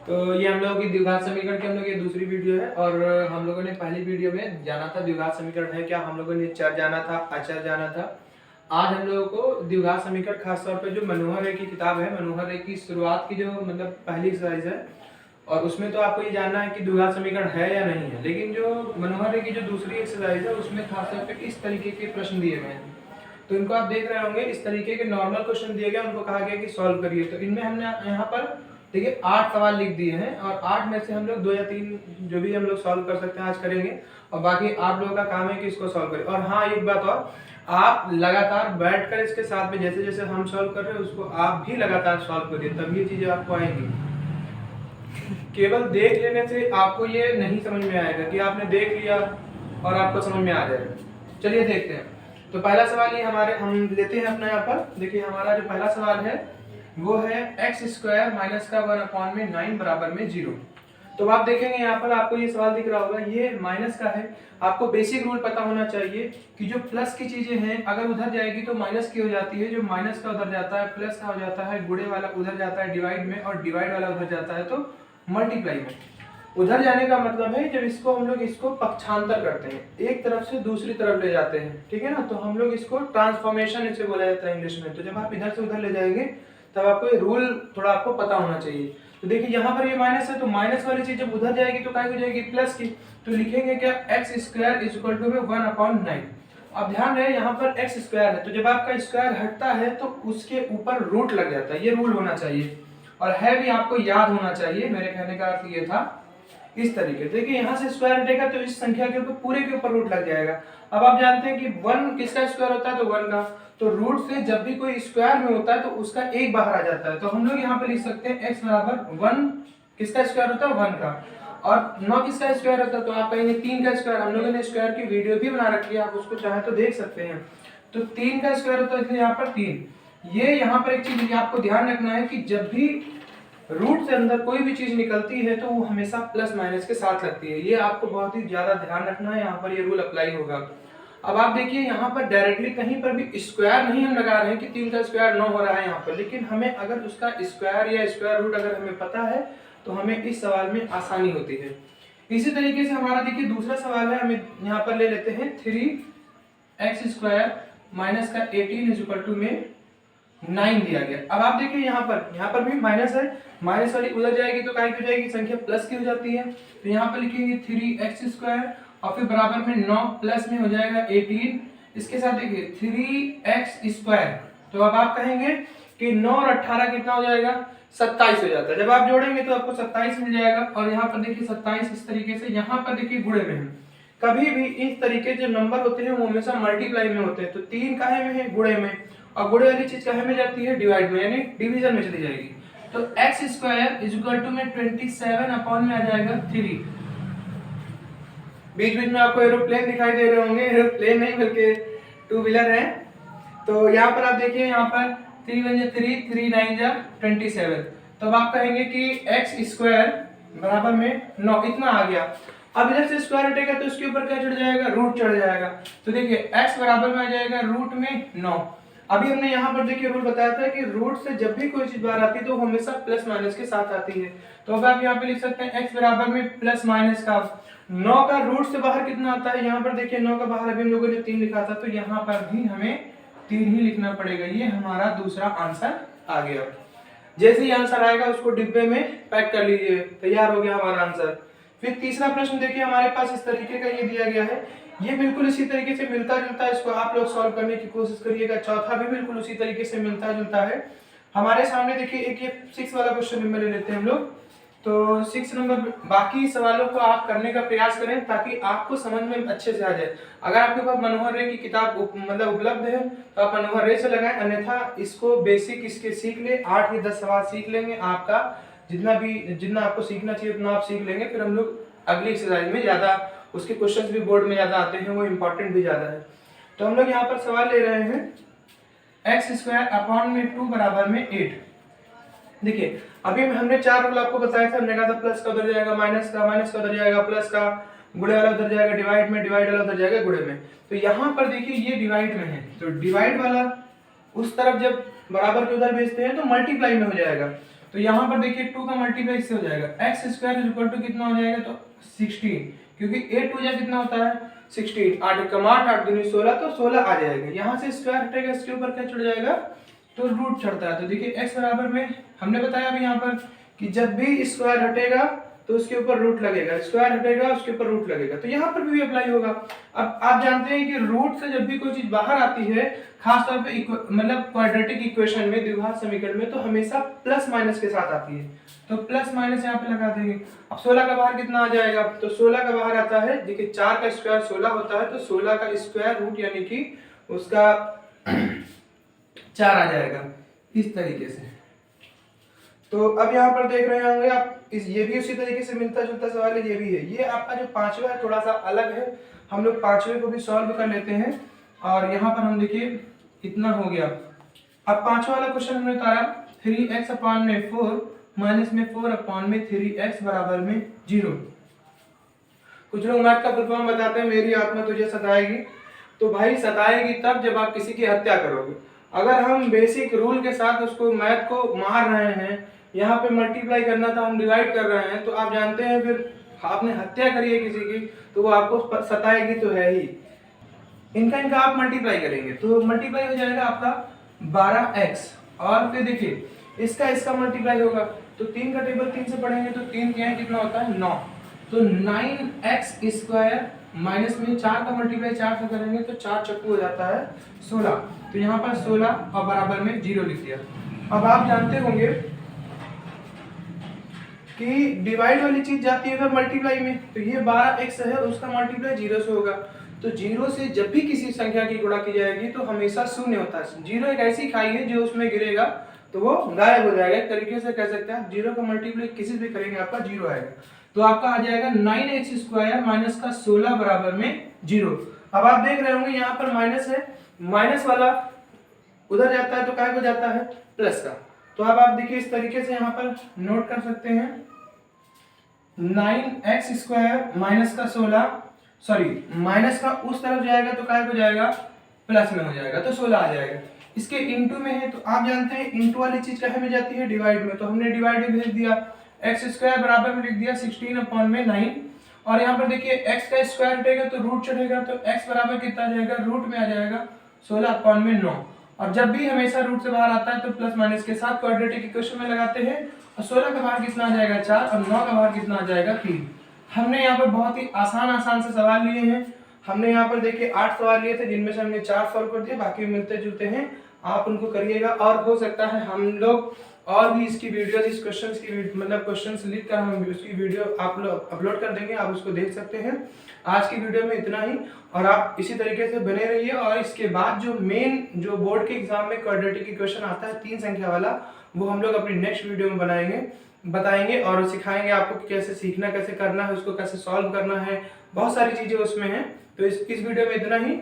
तो ये हम लोगों की द्विघात समीकरण की हम लोग ये दूसरी वीडियो है और हम लोगों ने पहली वीडियो में जाना था द्विघात समीकरण है क्या, हम लोगों ने चर जाना था, अचर जाना था। आज हम लोगों को द्विघात समीकरण खासतौर पे जो मनोहर रे की किताब है, मनोहर रे की शुरुआत की जो मतलब पहली एक्सरसाइज है और उसमें तो आपको ये जानना है कि द्विघात समीकरण है या नहीं है, लेकिन जो मनोहर रे की जो दूसरी एक्सरसाइज है उसमें खासतौर पे इस तरीके के प्रश्न दिए गए हैं। तो इनको आप देख रहे होंगे, इस तरीके के नॉर्मल क्वेश्चन दिए गए, उनको कहा गया कि सॉल्व करिए। तो इनमें हमने यहाँ पर देखिए 8 सवाल लिख दिए हैं और 8 में से हम लोग 2 या 3 जो भी हम लोग सॉल्व कर सकते हैं आज करेंगे और बाकी आप लोगों का काम है कि इसको सॉल्व करें। और हाँ, एक बात और, आप लगातार बैठकर इसके साथ में जैसे जैसे हम सॉल्व कर रहे हैं उसको आप भी लगातार सॉल्व करिए, तब ये चीजें आपको आएंगी। केवल देख लेने से आपको ये नहीं समझ में आएगा कि आपने देख लिया और आपको समझ में आ जाएगा। चलिए देखते हैं। तो पहला सवाल ये हम लेते हैं अपना यहाँ पर। देखिए हमारा जो पहला सवाल है वो है एक्स स्क्वायर माइनस का 1/9 बराबर में 0। तो आप देखेंगे यहाँ पर आपको ये सवाल दिख रहा होगा, ये माइनस का है। आपको बेसिक रूल पता होना चाहिए कि जो प्लस की चीजें हैं अगर उधर जाएगी तो माइनस की हो जाती है, जो माइनस का उधर जाता है प्लस का हो जाता है, गुणे वाला उधर जाता है डिवाइड में और डिवाइड वाला उधर जाता है तो मल्टीप्लाई में। उधर जाने का मतलब है जब इसको हम लोग इसको पक्षांतर करते हैं, एक तरफ से दूसरी तरफ ले जाते हैं, ठीक है ना, तो हम लोग इसको ट्रांसफॉर्मेशन इसे बोला जाता है इंग्लिश में। तो जब आप इधर से उधर ले जाएंगे तब आपको ये रूल थोड़ा आपको पता होना चाहिए। तो देखिए यहाँ पर ये माइनस है तो माइनस वाली चीज जब उधर जाएगी तो क्या हो जाएगी, प्लस की। तो लिखेंगे क्या, x square is equal to 1/9। अब ध्यान रहे यहाँ पर एक्स स्क्वायर है तो जब आपका स्क्वायर हटता है तो उसके ऊपर रूट लग जाता है, ये रूल होना चाहिए और है भी आपको याद होना चाहिए। मेरे कहने का अर्थ ये था इस तरीके। देखिए यहाँ से स्क्वायर हटेगा तो इस संख्या के ऊपर पूरे के ऊपर रूट लग जाएगा। अब आप जानते हैं कि 1 किसका स्क्वायर होता है, तो 1 का। तो रूट से जब भी कोई स्क्वायर में होता है तो उसका एक बाहर आ जाता है। तो हम लोग यहाँ पे लिख सकते हैं x बराबर 1 किसका स्क्वायर होता है, 1 का। और 9 किसका स्क्वायर होता है, तो आप कहेंगे 3 का स्क्वायर। हम लोगों ने स्क्वायर की वीडियो भी बना रखी है, आप उसको चाहे तो देख सकते हैं। तो 3 का स्क्वायर होता है इसलिए यहाँ पर 3। ये यहाँ पर एक चीज आपको ध्यान रखना है कि जब भी रूट से अंदर कोई भी चीज निकलती है तो वो हमेशा प्लस माइनस के साथ लगती है, ये आपको बहुत ही ज्यादा ध्यान रखना है, यहाँ पर ये रूल अप्लाई होगा। अब आप देखिए यहाँ पर डायरेक्टली कहीं पर भी स्क्वायर नहीं हम लगा रहे हैं कि 3 का स्क्वायर 9 हो रहा है यहाँ पर, लेकिन हमें अगर उसका स्क्वायर या स्क्वायर रूट अगर हमें पता है तो हमें इस सवाल में आसानी होती है। इसी तरीके से हमारा देखिए दूसरा सवाल है, हमें यहाँ पर ले लेते हैं 3x स्क्वायर माइनस का 18 इज इक्वल टू में 9 दिया गया। अब आप देखिए यहाँ पर भी माइनस है, माइनस वाली उधर जाएगी तो क्या हो जाएगी, संख्या प्लस की हो जाती है। तो यहाँ पर लिखेंगे 3x स्क्वायर और फिर बराबर में 9 प्लस में हो जाएगा 18। इसके साथ देखिए 3x स्क्वायर, तो अब आप कहेंगे कि 9 और 18 कितना हो जाएगा, 27 हो जाता है। जब आप जोड़ेंगे तो आपको 27 मिल जाएगा। और यहाँ पर देखिए 27 इस तरीके से, यहाँ पर देखिए गुणे में है। कभी भी इस तरीके जो नंबर होते हैं वो हमेशा मल्टीप्लाई में होते हैं। तो 3 काहे में है, गुणे में, और गुणे वाली चीज काहे में जाती है, डिवाइड में, यानी डिवीजन में चली जाएगी। तो x square is equal to में 27 अपॉन में आ जाएगा 3। बीच बीच में आपको एरोप्लेन दिखाई दे रहे होंगे, एरोप्लेन नहीं बल्कि टू व्हीलर है। तो यहाँ पर आप देखिए, यहाँ पर 3 1 3 3 9 27। तो अब आप कहेंगे कि x स्क्वायर बराबर में 9 इतना आ गया। अब इधर से स्क्वायर हटेगा तो इसके ऊपर क्या चढ़ जाएगा, रूट चढ़ जाएगा। तो देखिए x बराबर में आ जाएगा रूट में 9। अभी हमने यहाँ पर देखिए रूल बताया था कि रूट से जब भी कोई चीज बाहर आती है तो हमेशा प्लस माइनस के साथ आती है। तो अब आप यहाँ पे लिख सकते हैं x बराबर में प्लस माइनस का 9 का रूट से बाहर कितना आता है, यहाँ पर देखिए 9 का बाहर अभी हम लोगों ने 3 लिखा था, तो यहाँ पर भी हमें 3 ही लिखना पड़ेगा। ये हमारा दूसरा आंसर आ गया। जैसे ही आंसर आएगा उसको डिब्बे में पैक कर लीजिए, तैयार हो गया हमारा आंसर। फिर तीसरा प्रश्न देखिए हमारे पास इस तरीके का ये दिया गया है, ये बिल्कुल इसी तरीके से मिलता जुलता है, इसको आप लोग सॉल्व करने की कोशिश करिएगा। चौथा भी बिल्कुल उसी तरीके से मिलता जुलता है। हमारे सामने देखिए एक ये 6 वाला क्वेश्चन नंबर ले लेते हैं हम लोग। तो 6 नंबर, बाकी सवालों को आप करने का प्रयास करें ताकि आपको समझ में अच्छे से आ जाए। अगर आपके पास मनोहर रे की किताब मतलब उपलब्ध है तो आप मनोहर रे से लगाएं, अन्यथा इसको बेसिक इसके सीख ले, 8 या 10 सवाल सीख लेंगे। आपका जितना आपको सीखना चाहिए उतना आप सीख लेंगे। फिर हम लोग अगली एक्सरसाइज में ज्यादा उसके क्वेश्चंस भी बोर्ड में ज्यादा आते हैं, वो इंपॉर्टेंट भी ज्यादा है। तो हम लोग यहाँ पर सवाल ले रहे हैं एक्स स्क्वायर अपॉन में 2 बराबर में 8। देखिए अभी हमने 4 रूल आपको बताया था, हमने कहा था प्लस का उधर जाएगा माइनस का, माइनस का उधर जाएगा प्लस का, गुणे वाला उधर जाएगा डिवाइड में, डिवाइड वाला उधर जाएगा गुणे में। तो यहाँ पर देखिए ये डिवाइड में है तो डिवाइड वाला उस तरफ जब बराबर के उधर भेजते हैं तो मल्टीप्लाई में हो जाएगा। तो यहाँ पर देखिए 2 का मल्टीप्लाई इससे हो जाएगा, एक्स स्क्वायर इक्वल टू कितना हो जाएगा, तो 16, क्योंकि 8 टू जा कितना होता है 16, 8 कम 8, 8 दूनी 16, तो 16 आ जाएगा। यहाँ से स्क्वायर हटेगा, इसके ऊपर क्या चढ़ जाएगा, तो रूट चढ़ता है। तो देखिए एक्स बराबर में हमने बताया अभी यहाँ पर कि जब भी स्क्वायर हटेगा तो उसके ऊपर रूट लगेगा, स्क्वायर हटेगा उसके ऊपर रूट लगेगा, तो यहाँ पर भी अप्लाई होगा। अब आप जानते हैं कि रूट से जब भी कोई चीज बाहर आती है, खास तौर पे मतलब क्वाड्रेटिक इक्वेशन में, द्विघात समीकरण में, तो हमेशा प्लस माइनस के साथ आती है, तो प्लस माइनस यहाँ पे लगा देंगे। अब 16 का बाहर कितना आ जाएगा, तो 16 का बाहर आता है, देखिए 4 का स्क्वायर 16 होता है, तो 16 का स्क्वायर रूट यानी कि उसका 4 आ जाएगा इस तरीके से। तो अब यहाँ पर देख रहे होंगे आप, ये भी उसी तरीके से मिलता जुलता सवाल है, ये भी है। ये आपका जो पांचवा है थोड़ा सा अलग है, हम लोग पांचवे को भी सॉल्व कर लेते हैं। और यहाँ पर हम देखिए इतना हो गया। अब पांचवा वाला क्वेश्चन हमने उतारा 3x अपॉन में 4 माइनस में 4 अपॉन में 3x बराबर में 0। कुछ लोग मैथ का फुल फॉर्म बताते हैं, मेरी आत्मा तुझे सताएगी। तो भाई सताएगी तब जब आप किसी की हत्या करोगे। अगर हम बेसिक रूल के साथ उसको मैथ को मार रहे हैं, यहाँ पे मल्टीप्लाई करना था, हम डिवाइड कर रहे हैं, तो आप जानते हैं फिर आपने हत्या करी है किसी की तो वो आपको सताएगी तो है ही। इनका आप मल्टीप्लाई करेंगे तो मल्टीप्लाई हो जाएगा आपका 12x, और फिर देखिए इसका मल्टीप्लाई होगा, तो 3 का टेबल 3 से पढ़ेंगे तो 3 के यहाँ कितना होता है 9, तो 9x स्क्वायर माइनस में 4 का मल्टीप्लाई 4 से करेंगे तो 4 चक्कू हो जाता है 16, तो यहाँ पर 16 और बराबर में 0 लिख दिया। अब आप जानते होंगे कि डिवाइड वाली चीज जाती है अगर मल्टीप्लाई में, तो ये 12x है, उसका मल्टीप्लाई 0 से होगा, तो 0 से जब भी किसी संख्या की गुणा की जाएगी तो हमेशा शून्य होता है। 0 एक ऐसी खाई है जो उसमें गिरेगा तो वो गायब हो जाएगा, एक तरीके से कह सकते हैं। 0 का मल्टीप्लाई किसी भी करेंगे आपका 0 आएगा, तो आपका आ जाएगा 9x स्क्वायर माइनस का 16 बराबर में 0। अब आप देख रहे होंगे यहाँ पर माइनस है, माइनस वाला उधर जाता है तो क्या हो जाता है प्लस का, तो अब आप देखिए इस तरीके से यहाँ पर नोट कर सकते हैं 9x स्क्वायर माइनस का 16, सॉरी माइनस का उस तरफ जाएगा तो क्या हो जाएगा प्लस में हो जाएगा, तो 16 आ जाएगा। इसके इनटू में है तो आप जानते हैं इनटू वाली चीज कहाँ में जाती है डिवाइड में, तो हमने डिवाइड में भेज दिया, x स्क्वायर बराबर में लिख दिया 16 अपॉन में 9, और यहाँ पर देखिए x का स्क्वायर हटेगा तो रूट चढ़ेगा, तो x बराबर कितना आ जाएगा रूट में आ जाएगा 16 अपॉन में 9, और जब भी हमेशा रूट से बाहर आता है तो प्लस माइनस के साथ क्वाड्रेटिक इक्वेशन में लगाते हैं, और 16 का बाहर कितना आ जाएगा 4 और 9 का बाहर कितना आ जाएगा 3। हमने यहाँ पर बहुत ही आसान से सवाल लिए हैं। हमने यहाँ पर देखिए 8 सवाल लिए थे जिनमें से हमने 4 सॉल्व कर दिए, बाकी मिलते जुलते हैं, आप उनको करिएगा। और हो सकता है हम लोग और भी इसकी वीडियोस, इस क्वेश्चंस की मतलब क्वेश्चंस लिख कर हम उसकी वीडियो आप लोग अपलोड कर देंगे, आप उसको देख सकते हैं। आज की वीडियो में इतना ही, और आप इसी तरीके से बने रहिए। और इसके बाद जो मेन जो बोर्ड के एग्जाम में क्वाड्रेटिक इक्वेशन आता है 3 संख्या वाला, वो हम लोग अपनी नेक्स्ट वीडियो में बताएंगे और सिखाएंगे आपको कैसे सीखना, कैसे करना है, उसको कैसे सॉल्व करना है, बहुत सारी चीजें उसमें हैं। तो इस वीडियो में इतना ही।